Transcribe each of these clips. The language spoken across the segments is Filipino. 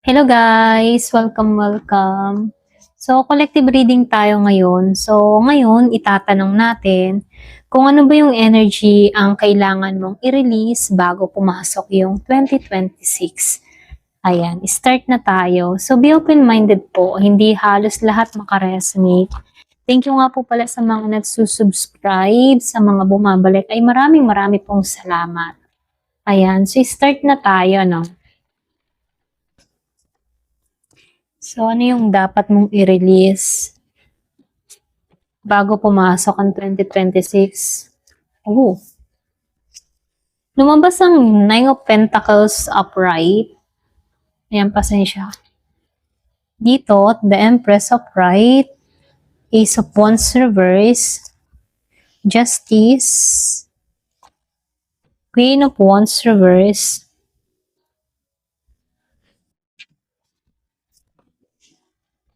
Hello guys! Welcome. So, collective reading tayo ngayon. So, ngayon, itatanong natin kung ano ba yung energy ang kailangan mong i-release bago pumasok yung 2026. Ayan, start na tayo. So, be open-minded po. Hindi halos lahat makaresonate. Thank you nga po pala sa mga nagsusubscribe, sa mga bumabalik. Ay maraming pong salamat. Ayan, so start na tayo, no? So, ano yung dapat mong i-release bago pumasok ang 2026? Oh, lumabas ang Nine of Pentacles upright. Ayan, pasensya. Dito, the Empress upright, Ace of Wands reverse, Justice, Queen of Wands reverse,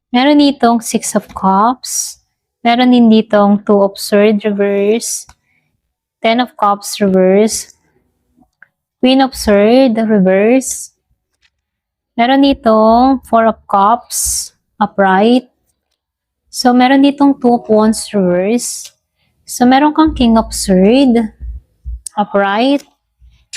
meron ditong Six of Cups, meron din ditong Two of Swords reverse, Ten of Cups reverse, Queen of Swords reverse, meron ditong Four of Cups upright. So, meron ditong Two of Wands reverse. So, meron kang King of Swords upright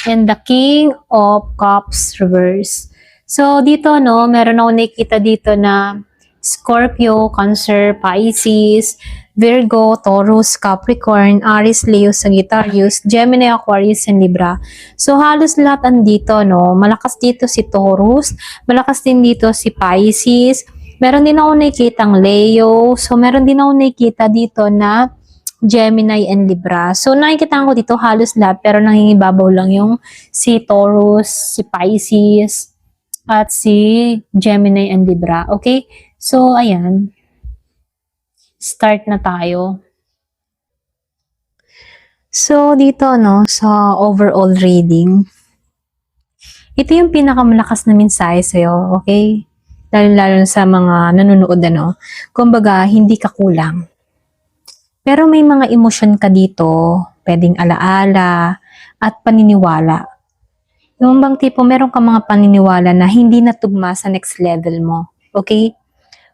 and the King of Cups reverse. So, dito, no, meron ako nakikita dito na Scorpio, Cancer, Pisces, Virgo, Taurus, Capricorn, Aries, Leo, Sagittarius, Gemini, Aquarius, and Libra. So, halos lahat andito, no? Malakas dito si Taurus, malakas din dito si Pisces, meron din ako nakikitang Leo, so meron din ako nakikita dito na Gemini and Libra. So, nakikita ko dito halos lahat, pero nangingibabaw lang yung si Taurus, si Pisces, at si Gemini and Libra. Okay? So, ayan. Start na tayo. So, dito, no, sa overall reading, ito yung pinakamalakas na mensahe sa'yo, okay? Lalo-lalo sa mga nanonood, ano. Kumbaga, hindi ka kulang. Pero may mga emosyon ka dito, pwedeng alaala at paniniwala. Yung bang tipo, meron ka mga paniniwala na hindi natugma sa next level mo, okay?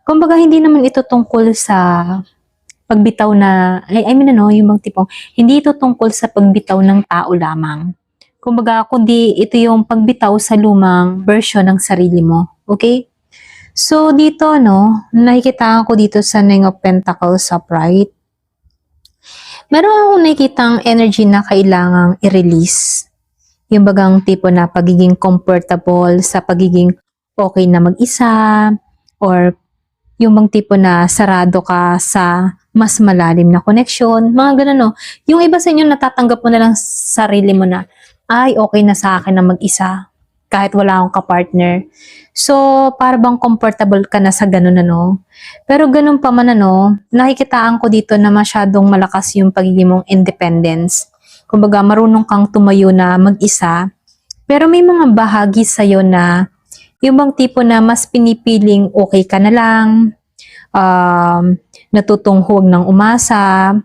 Kumbaga, hindi naman ito tungkol sa pagbitaw na, yung bang tipong, hindi ito tungkol sa pagbitaw ng tao lamang. Kumbaga, kundi ito yung pagbitaw sa lumang version ng sarili mo. Okay? So, dito, no, nakikita ko dito sa Nine of Pentacles upright. Meron akong nakikitang energy na kailangang i-release. Yung bagang tipo na pagiging comfortable sa pagiging okay na mag-isa, or yung bang tipo na sarado ka sa mas malalim na connection, mga ganun, no. Yung iba sa inyo natatanggap mo na lang sarili mo na, ay, okay na sa akin na mag-isa, kahit wala akong kapartner. So, para bang comfortable ka na sa ganun, ano. Pero ganun pa man, ano, nakikitaan ko dito na masyadong malakas yung pagiging mong independence. Kumbaga, marunong kang tumayo na mag-isa, pero may mga bahagi sa'yo na yung bang tipo na mas pinipiling okay ka na lang, natutong huwag ng umasa,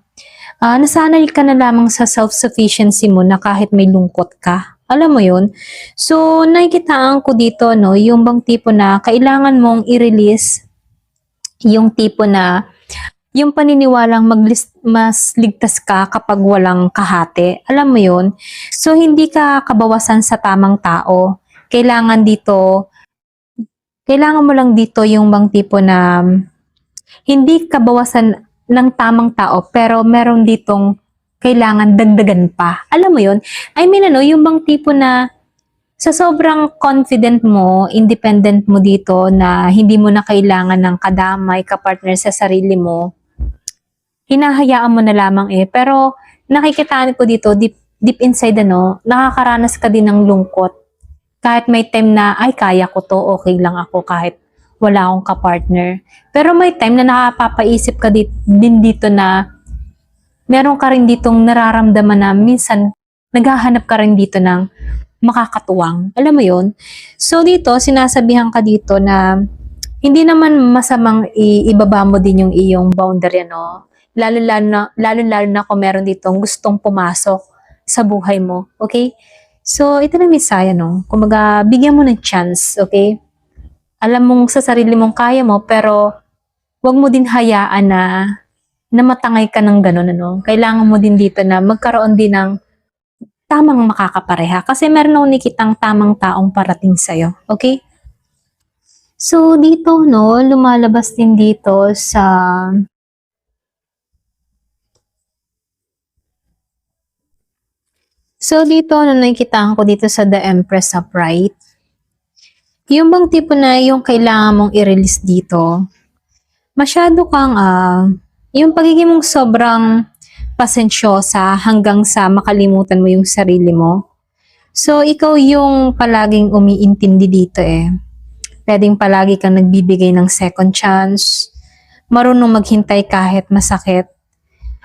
nasanay ka na lamang sa self-sufficiency mo na kahit may lungkot ka. Alam mo yun? So, nakikitaan ko dito, no, yung bang tipo na kailangan mong i-release yung tipo na yung paniniwalang mas ligtas ka kapag walang kahati. Alam mo yun? So, hindi ka kabawasan sa tamang tao. Kailangan mo lang dito yung bang tipo na hindi kabawasan ng tamang tao, pero meron ditong kailangan dagdagan pa. Alam mo yun? Yung bang tipo na sa sobrang confident mo, independent mo dito na hindi mo na kailangan ng kadamay, kapartner sa sarili mo, hinahayaan mo na lamang Pero nakikitaan ko dito, deep inside, nakakaranas ka din ng lungkot. Kahit may time na, ay, kaya ko to, okay lang ako kahit wala akong kapartner. Pero may time na nakapapaisip ka din dito na meron ka rin ditong nararamdaman na minsan naghahanap ka rin dito ng makakatuwang. Alam mo yon? So dito, sinasabihan ka dito na hindi naman masamang ibaba mo din yung iyong boundary, ano? Lalo na kung meron ditong gustong pumasok sa buhay mo. Okay? So, ito na Messiah, no? Kumbaga, bigyan mo ng chance, okay? alam mong sa sarili mong kaya mo, pero wag mo din hayaan na matangay ka ng ganun, ano. Kailangan mo din dito na magkaroon din ng tamang makakapareha. Kasi meron akong nakitang tamang taong parating sa'yo. Okay? So, dito, no, lumalabas din dito sa... So, dito, no, nakikitaan ko dito sa The Empress Upright. Yung bang tipo na yung kailangan mong i-release dito, masyado kang, yung pagiging mong sobrang pasensyosa hanggang sa makalimutan mo yung sarili mo. So, ikaw yung palaging umiintindi dito eh. Pwedeng palagi kang nagbibigay ng second chance, marunong maghintay kahit masakit.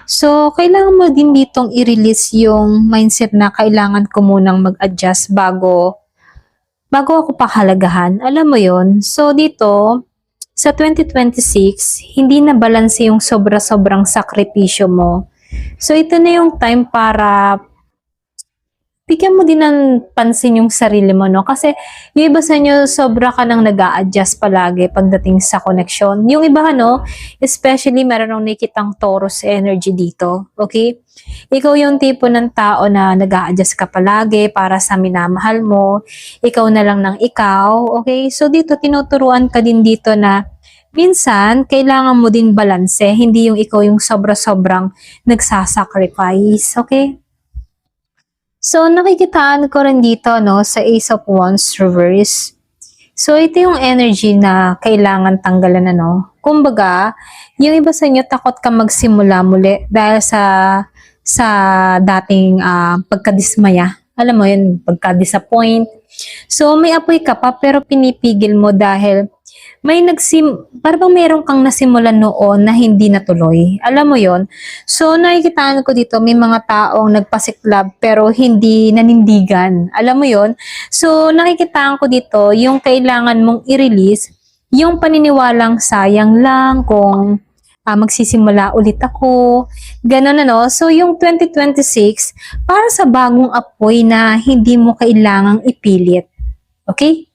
So, kailangan mo din ditong i-release yung mindset na kailangan ko munang mag-adjust bago ako pahalagahan. Alam mo yon. So, dito, sa 2026, hindi na balanse yung sobra-sobrang sakripisyo mo. So, ito na yung time para bigyan mo din ng pansin yung sarili mo, no? Kasi yung iba sa inyo, sobra ka nang nag-a-adjust palagi pagdating sa connection. Yung iba, no? Especially, meron akong nakikitang Taurus energy dito. Okay? Ikaw yung tipo ng tao na nag-a-adjust ka palagi para sa minamahal mo. Ikaw na lang ng ikaw. Okay? So, dito, tinuturuan ka din dito na minsan, kailangan mo din balanse. Hindi yung ikaw yung sobra-sobrang nagsasacrifice. Okay? So, nakikitaan ko rin dito, no, sa Ace of Wands reverse. So, ito yung energy na kailangan tanggalan, ano. Kumbaga, yung iba sa inyo takot ka magsimula muli dahil sa dating pagkadismaya. Alam mo yun, pagka-disappoint. So, may apoy ka pa pero pinipigil mo dahil parang meron kang nasimulan noon na hindi natuloy. Alam mo yon. So, nakikitaan ko dito, may mga taong nagpasiklab pero hindi nanindigan. Alam mo yon. So, nakikitaan ko dito, yung kailangan mong i-release, yung paniniwalang sayang lang kung magsisimula ulit ako. Ganun ano. So, yung 2026, para sa bagong apoy na hindi mo kailangang ipilit. Okay?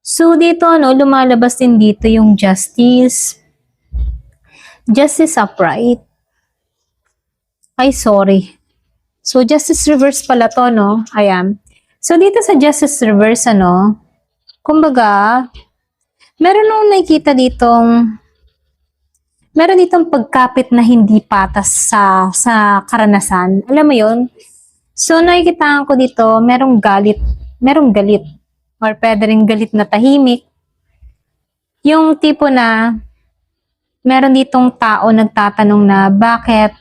So, dito, ano, lumalabas din dito yung Justice. Justice Upright. Ay, sorry. So, Justice Reverse pala to, no? Ayan. So, dito sa Justice Reverse, ano, kumbaga, meron nung nakikita meron ditong pagkapit na hindi patas sa karanasan. Alam mo yun? So, nakikita ko dito, merong galit. Or pwede rin galit na tahimik. Yung tipo na meron ditong tao nagtatanong na bakit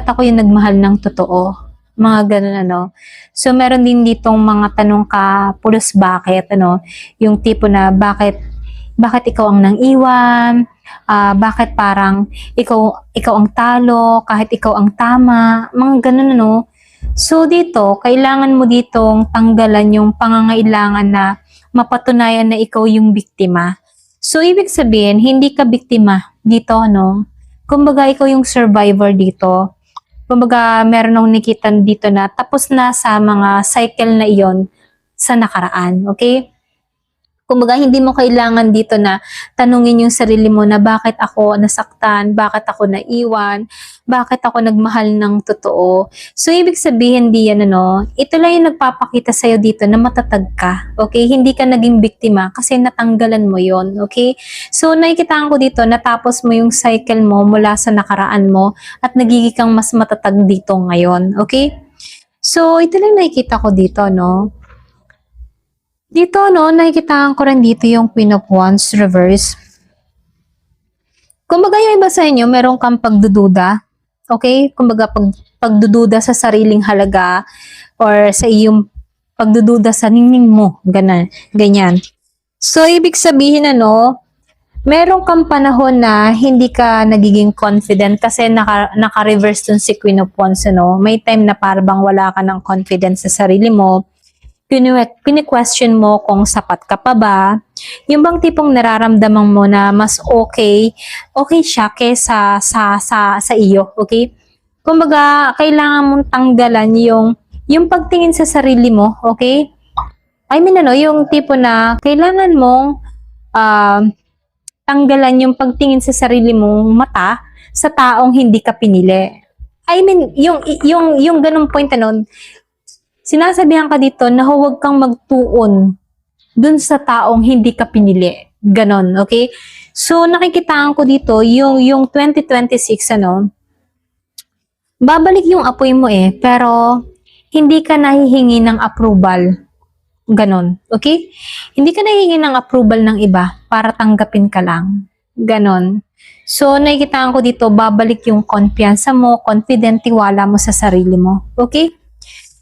ako yung nagmahal ng totoo? Mga ganun ano. So meron din ditong mga tanong ka pulos bakit ano, yung tipo na bakit ikaw ang nang iwan? Bakit parang ikaw ang talo kahit ikaw ang tama? Mga ganun ano. So dito, kailangan mo ditong tanggalan yung pangangailangan na mapatunayan na ikaw yung biktima. So, ibig sabihin, hindi ka biktima dito, no? Kumbaga, ikaw yung survivor dito. Kumbaga, meron akong nakita dito na tapos na sa mga cycle na iyon sa nakaraan, okay? Kumbaga, hindi mo kailangan dito na tanungin yung sarili mo na bakit ako nasaktan, bakit ako naiwan, bakit ako nagmahal ng totoo. So, ibig sabihin diyan, ano, ito lang yung nagpapakita sa'yo dito na matatag ka, okay? Hindi ka naging biktima kasi natanggalan mo yon, okay? So, nakikitaan ko dito, natapos mo yung cycle mo mula sa nakaraan mo at nagiging kang mas matatag dito ngayon, okay? So, ito lang nakikita ko dito, no? Dito, no, nakikitaan ko rin dito yung Queen of Wands reverse. Kumbaga yung iba sa inyo, meron kang pagdududa. Okay? Kumbaga pagdududa sa sariling halaga or sa iyong pagdududa sa ningning mo. Ganyan. So, ibig sabihin, ano, meron kang panahon na hindi ka nagiging confident kasi naka-reverse dun si Queen of Wands, ano. May time na parang wala ka ng confidence sa sarili mo. Pini-question mo kung sapat ka pa ba. Yung bang tipong nararamdaman mo na mas okay siya kesa sa iyo, okay? Kumbaga, kailangan mong tanggalan yung pagtingin sa sarili mo, okay? I mean, ano, yung tipo na kailangan mong tanggalan yung pagtingin sa sarili mong mata sa taong hindi ka pinili. I mean, yung ganung point sinasabihan ka dito na huwag kang magtuon dun sa taong hindi ka pinili. Ganon, okay? So, nakikitaan ko dito, yung 2026, babalik yung apoy mo pero hindi ka nahihingi ng approval. Ganon, okay? Hindi ka nahihingi ng approval ng iba para tanggapin ka lang. Ganon. So, nakikitaan ko dito, babalik yung kumpiyansa mo, confident, tiwala mo sa sarili mo. Okay?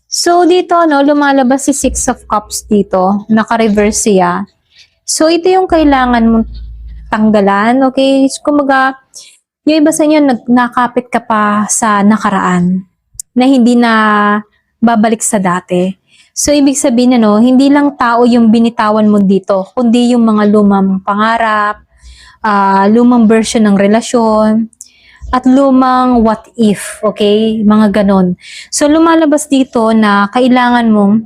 So, dito, lumalabas si Six of Cups dito. Naka-reverse siya. So, ito yung kailangan mong tanggalan. Okay? So, kumaga, yung iba sa inyo, nakapit ka pa sa nakaraan na hindi na babalik sa dati. So, ibig sabihin hindi lang tao yung binitawan mo dito, kundi yung mga lumang pangarap, lumang version ng relasyon, at lumang what if, okay? Mga ganon. So, lumalabas dito na kailangan mong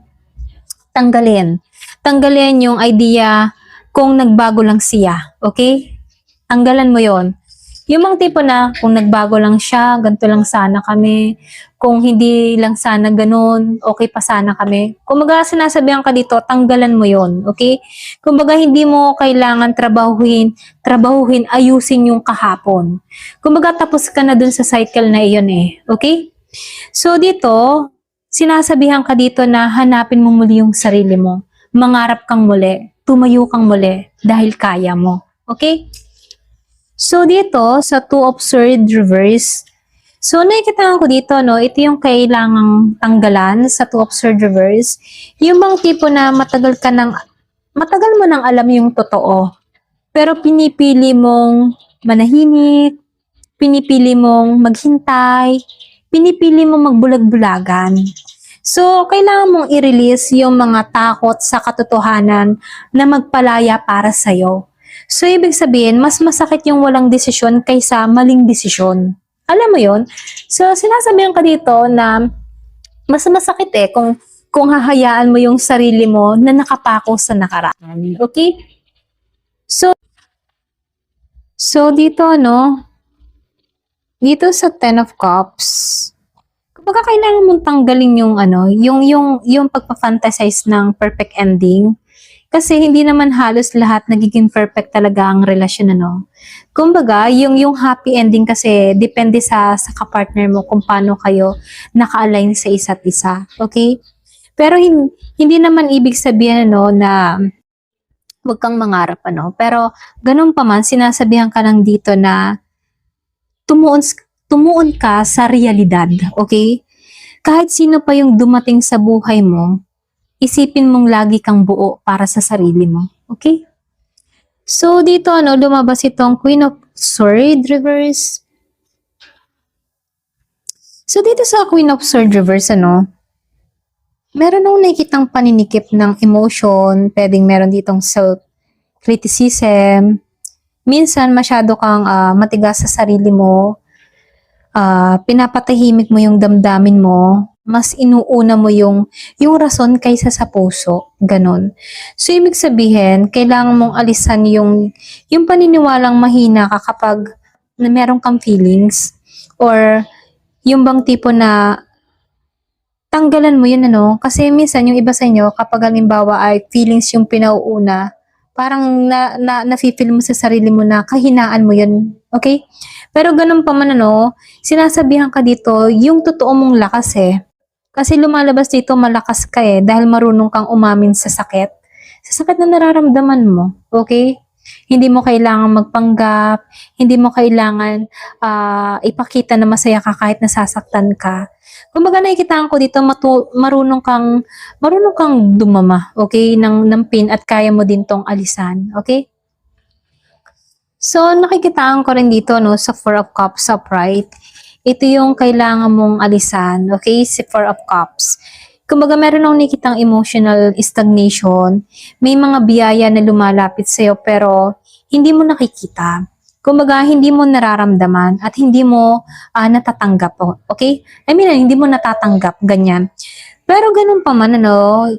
tanggalin. Tanggalin yung idea kung nagbago lang siya, okay? Tanggalan mo yon. Yung mga tipo na, kung nagbago lang siya, ganito lang sana kami. Kung hindi lang sana ganun, okay pa sana kami. Kumbaga, sinasabihan ka dito, tanggalan mo yon, okay? Kumbaga, hindi mo kailangan trabahuhin, ayusin yung kahapon. Kumbaga, tapos ka na dun sa cycle na iyon okay? So, dito, sinasabihan ka dito na hanapin mo muli yung sarili mo. Mangarap kang muli, tumayo kang muli, dahil kaya mo, okay? So, dito, sa Two of Swords Reverse, so, nakikita ko dito, ito yung kailangang tanggalan sa Two of Swords Reverse. Yung bang tipo na matagal mo nang alam yung totoo, pero pinipili mong manahimik, pinipili mong maghintay, pinipili mong magbulag-bulagan. So, kailangan mong i-release yung mga takot sa katotohanan na magpalaya para sa'yo. So, ibig sabihin, mas masakit yung walang desisyon kaysa maling desisyon. Alam mo yon? So, sinasabihan ka dito na mas masakit kung hahayaan mo yung sarili mo na nakapako sa nakaraan. Okay? So dito, dito sa Ten of Cups, kapag kailangan mong tanggalin yung pagpa-fantasize ng perfect ending. Kasi hindi naman halos lahat nagiging perfect talaga ang relasyon, Kumbaga, yung happy ending kasi depende sa kapartner mo kung paano kayo naka-align sa isa't isa. Okay? Pero hindi naman ibig sabihin, na huwag kang mangarap, Pero, ganun pa man, sinasabihan ka lang dito na tumuon ka sa realidad. Okay? Kahit sino pa yung dumating sa buhay mo, isipin mong lagi kang buo para sa sarili mo. Okay? So, dito, lumabas itong Queen of Swords Reverse. So, dito sa Queen of Swords Reverse, meron akong nakikitang paninikip ng emotion, pwedeng meron ditong self-criticism, minsan masyado kang matigas sa sarili mo, pinapatahimik mo yung damdamin mo, mas inuuna mo yung rason kaysa sa puso. Ganon. So, ibig sabihin, kailangan mong alisan yung paniniwalang mahina ka kapag meron kang feelings or yung bang tipo na tanggalan mo yun, kasi minsan yung iba sa inyo, kapag halimbawa ay feelings yung pinauuna, parang nafe-feel mo sa sarili mo na kahinaan mo yun. Okay? Pero ganun pa man, sinasabihan ka dito, yung totoo mong lakas Kasi lumalabas dito, malakas ka dahil marunong kang umamin sa sakit. Sa sakit na nararamdaman mo. Okay? Hindi mo kailangan magpanggap, hindi mo kailangan ipakita na masaya ka kahit nasasaktan ka. Kumbaga nakikita ko dito, marunong kang dumama, okay, ng pain at kaya mo din tong alisan, okay? So, nakikitaan ko rin dito, sa Four of Cups upright. Ito yung kailangan mong alisan, okay, si Four of Cups. Kumbaga, meron akong nakikitang emotional stagnation. May mga biyaya na lumalapit sa'yo pero hindi mo nakikita. Kumbaga, hindi mo nararamdaman at hindi mo natatanggap. Okay? I mean, hindi mo natatanggap, ganyan. Pero ganun pa man,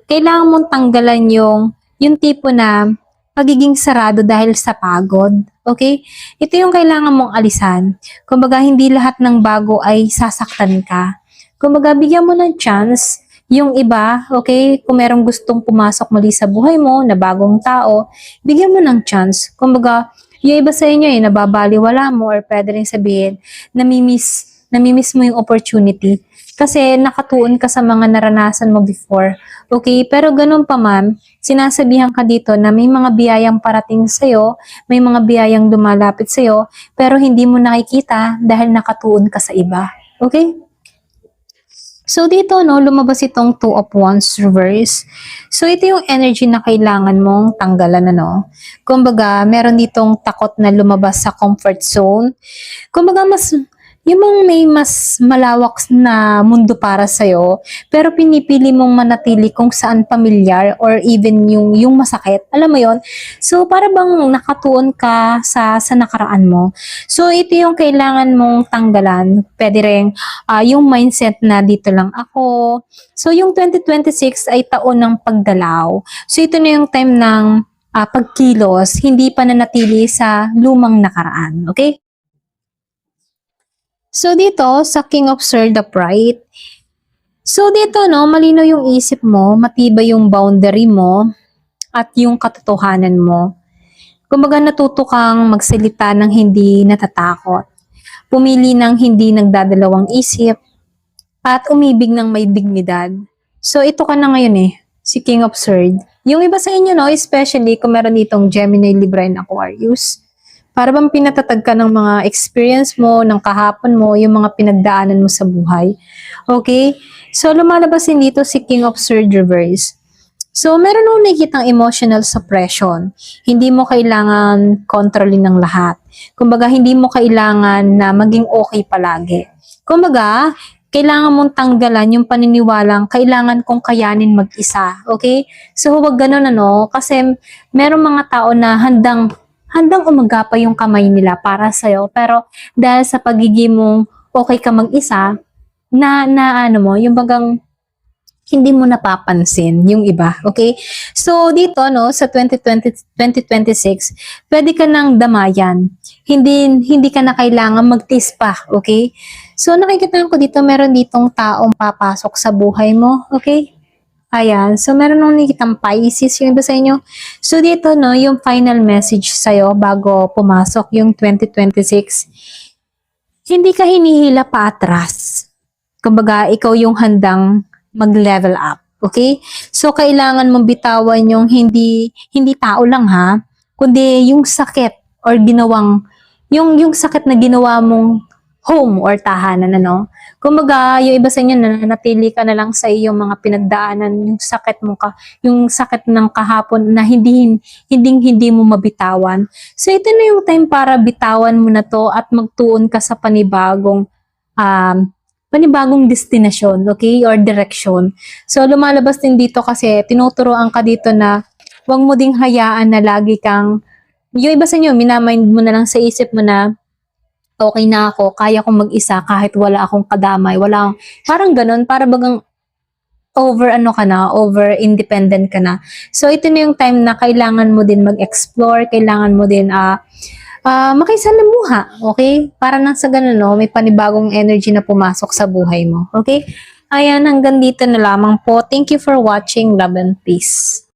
kailangan mong tanggalan yung tipo na pagiging sarado dahil sa pagod. Okay? Ito yung kailangan mong alisan. Kumbaga, hindi lahat ng bago ay sasaktan ka. Kumbaga, bigyan mo ng chance yung iba, okay? Kung merong gustong pumasok muli sa buhay mo na bagong tao, bigyan mo ng chance. Kumbaga, yung iba sa inyo nababaliwala mo or pwede rin sabihin, namimiss mo yung opportunity. Kasi nakatuon ka sa mga naranasan mo before. Okay? Pero ganun pa man, sinasabihan ka dito na may mga biyayang parating sa'yo, may mga biyayang lumalapit sa'yo, pero hindi mo nakikita dahil nakatuon ka sa iba. Okay? So dito lumabas itong Two of Wands reverse. So ito yung energy na kailangan mong tanggalan Kumbaga, meron ditong takot na lumabas sa comfort zone. Kumbaga, yung mga may mas malawak na mundo para sa'yo, pero pinipili mong manatili kung saan pamilyar or even yung masakit. Alam mo yon. So, para bang nakatuon ka sa nakaraan mo. So, ito yung kailangan mong tanggalan. Pwede rin yung mindset na dito lang ako. So, yung 2026 ay taon ng paggalaw. So, ito na yung time ng pagkilos, hindi pa nanatili sa lumang nakaraan. Okay? So, dito, sa King of Swords upright, so dito, malinaw yung isip mo, matibay yung boundary mo, at yung katotohanan mo. Kumbaga, natuto kang magsalita ng hindi natatakot, pumili ng hindi nagdadalawang isip, at umibig ng may dignidad. So, ito ka na ngayon si King of Swords. Yung iba sa inyo, especially kung meron ditong Gemini, Libra, and Aquarius, para bang pinatatag ka ng mga experience mo, ng kahapon mo, yung mga pinagdaanan mo sa buhay. Okay? So, lumalabas din dito si King of Swords reverse. So, meron nung nakikitang emotional suppression. Hindi mo kailangan kontrolin ng lahat. Kumbaga, hindi mo kailangan na maging okay palagi. Kumbaga, kailangan mong tanggalan yung paniniwalang kailangan kong kayanin mag-isa. Okay? So, huwag ganun kasi meron mga tao na handang umagapa yung kamay nila para sa'yo. Pero dahil sa pagiging mong okay ka mag-isa, yung bagang hindi mo napapansin yung iba. Okay? So, dito, sa 2026, pwede ka nang damayan. Hindi ka na kailangan magtiis pa. Okay? So, nakikita ko dito, meron ditong taong papasok sa buhay mo. Okay? Ayan. So, meron nung nakikitang Pisces yung iba sa inyo. So, dito, yung final message sa'yo bago pumasok yung 2026, hindi ka hinihila pa atras. Kumbaga, ikaw yung handang mag-level up. Okay? So, kailangan mong bitawan yung hindi tao lang kundi yung sakit or yung sakit na ginawa mong home or tahanan, Kumbaga, yung iba sa inyo, nanatili ka na lang sa iyong mga pinagdaanan, yung sakit ng kahapon na hindi mo mabitawan. So, ito na yung time para bitawan mo na to at magtuon ka sa panibagong destinasyon, okay? Or direction. So, lumalabas din dito kasi tinuturoan ka dito na huwag mo ding hayaan na lagi kang, yung iba sa inyo, minamind mo na lang sa isip mo na, okay na ako, kaya kong mag-isa kahit wala akong kadamay, parang ganun, para bagang over independent ka na. So, ito na yung time na kailangan mo din mag-explore, kailangan mo din makisalamuha, okay? Para nang sa ganun, may panibagong energy na pumasok sa buhay mo, okay? Ayan, hanggang dito na lamang po. Thank you for watching. Love and peace.